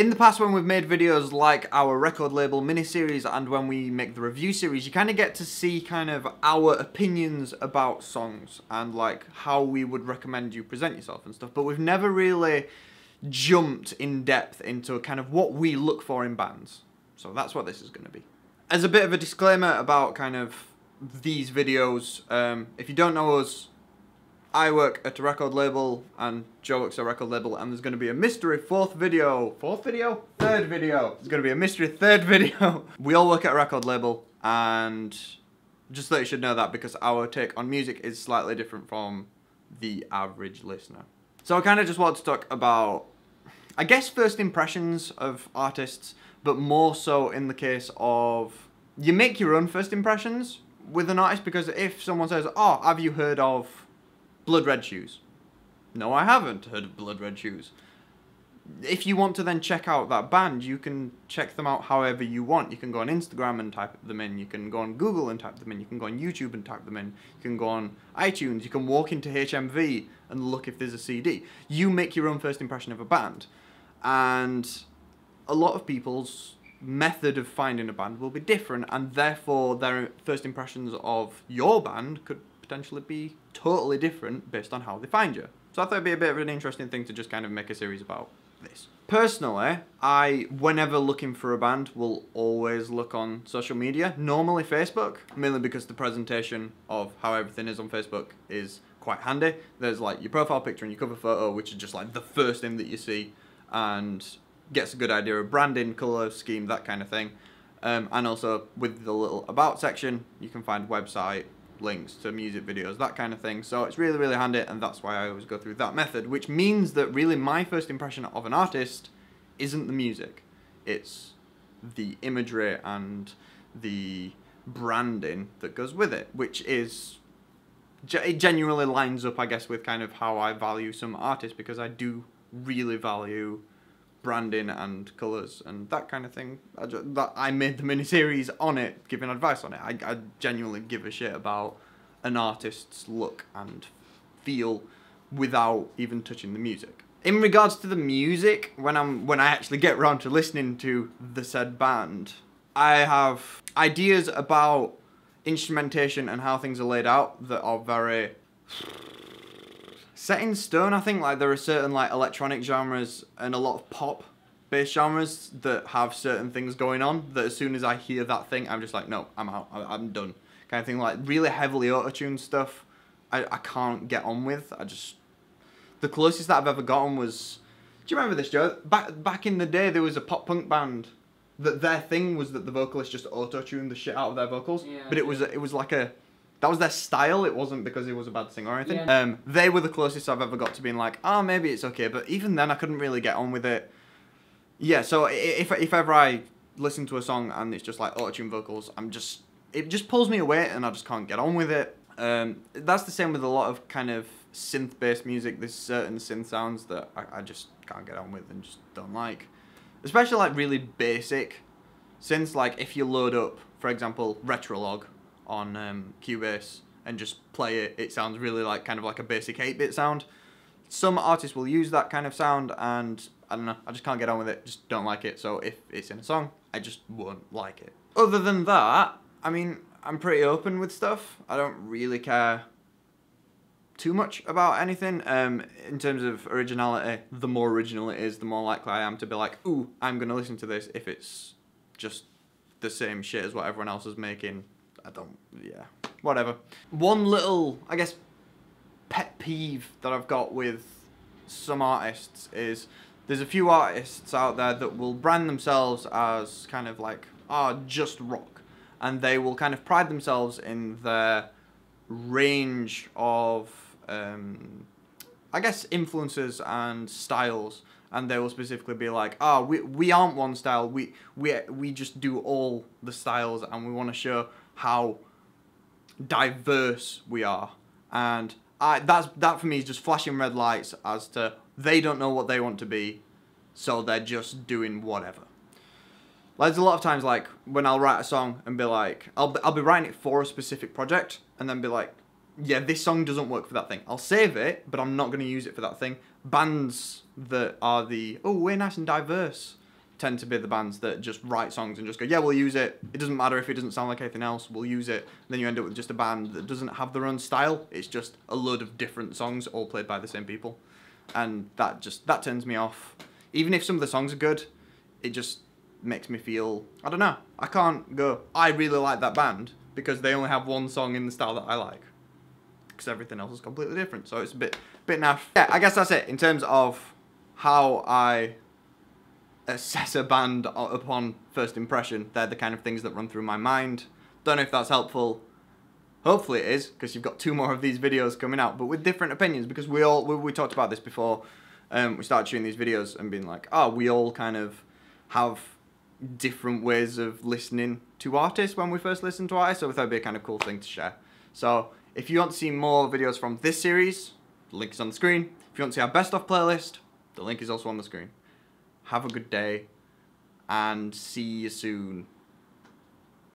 In the past, when we've made videos like our record label mini-series and when we make the review series, you kind of get to see kind of our opinions about songs and like how we would recommend you present yourself and stuff, but we've never really jumped in depth into kind of what we look for in bands. So that's what this is going to be. As a bit of a disclaimer about kind of these videos, if you don't know us, I work at a record label and Joe works at a record label, and there's going to be a mystery third video. There's going to be a mystery third video. We all work at a record label, and just that you should know that, because our take on music is slightly different from the average listener. So I kind of just want to talk about, I guess, first impressions of artists, but more so in the case of you make your own first impressions with an artist, because if someone says, oh, have you heard of Blood Red Shoes? No, I haven't heard of Blood Red Shoes. If you want to then check out that band, you can check them out however you want. You can go on Instagram and type them in. You can go on Google and type them in. You can go on YouTube and type them in. You can go on iTunes. You can walk into HMV and look if there's a CD. You make your own first impression of a band. And a lot of people's method of finding a band will be different, and therefore their first impressions of your band could potentially be totally different based on how they find you. So I thought it'd be a bit of an interesting thing to just kind of make a series about this. Personally, whenever looking for a band, will always look on social media, normally Facebook, mainly because the presentation of how everything is on Facebook is quite handy. There's like your profile picture and your cover photo, which is just like the first thing that you see, and gets a good idea of branding, colour scheme, that kind of thing. And also with the little about section, you can find website, links to music videos, that kind of thing. So it's really, really handy, and that's why I always go through that method, which means that really my first impression of an artist isn't the music. It's the imagery and the branding that goes with it, which is, it genuinely lines up, I guess, with kind of how I value some artists, because I do really value branding and colours and that kind of thing. I made the mini-series on it, giving advice on it. I genuinely give a shit about an artist's look and feel without even touching the music. In regards to the music, when I actually get around to listening to the said band, I have ideas about instrumentation and how things are laid out that are very set in stone. I think like there are certain like electronic genres and a lot of pop based genres that have certain things going on that as soon as I hear that thing, I'm just like, no, I'm out, I'm done, kind of thing. Like really heavily auto-tuned stuff I can't get on with. The closest that I've ever gotten was, do you remember this, Joe? Back in the day, there was a pop punk band that their thing was that the vocalist just auto-tuned the shit out of their vocals. Yeah, but it was like a, that was their style. It wasn't because he was a bad singer or anything. Yeah. They were the closest I've ever got to being like, oh, maybe it's okay. But even then, I couldn't really get on with it. Yeah, so if ever I listen to a song and it's just like auto-tune vocals, it just pulls me away and I just can't get on with it. That's the same with a lot of kind of synth-based music. There's certain synth sounds that I just can't get on with and just don't like. Especially like really basic synths, like if you load up, for example, Retrolog on Cubase and just play it, it sounds really like kind of like a basic 8-bit sound. Some artists will use that kind of sound, and I don't know, I just can't get on with it, just don't like it. So if it's in a song, I just won't like it. Other than that, I mean, I'm pretty open with stuff. I don't really care too much about anything. In terms of originality, the more original it is, the more likely I am to be like, ooh, I'm gonna listen to this. If it's just the same shit as what everyone else is making, yeah, whatever. One little, I guess, pet peeve that I've got with some artists is there's a few artists out there that will brand themselves as kind of like, just rock. And they will kind of pride themselves in their range of, I guess, influences and styles. And they will specifically be like, we aren't one style, we just do all the styles, and we want to show how diverse we are. And that for me is just flashing red lights as to they don't know what they want to be, so they're just doing whatever. Like, there's a lot of times, like, when I'll write a song and be like, I'll be writing it for a specific project, and then be like, yeah, this song doesn't work for that thing. I'll save it, but I'm not going to use it for that thing. Bands that are we're nice and diverse, tend to be the bands that just write songs and just go, yeah, we'll use it. It doesn't matter if it doesn't sound like anything else, we'll use it. And then you end up with just a band that doesn't have their own style. It's just a load of different songs all played by the same people. And that turns me off. Even if some of the songs are good, it just makes me feel, I don't know, I can't go, I really like that band because they only have one song in the style that I like. Because everything else is completely different. So it's a bit naff. Yeah, I guess that's it in terms of how I assess a band upon first impression. They're the kind of things that run through my mind. Don't know if that's helpful. Hopefully it is, because you've got 2 more of these videos coming out, but with different opinions, because we talked about this before. We started shooting these videos and being like, oh, we all kind of have different ways of listening to artists when we first listen to artists, so we thought it'd be a kind of cool thing to share. So if you want to see more videos from this series, the link is on the screen. If you want to see our best of playlist, the link is also on the screen. Have a good day, and see you soon.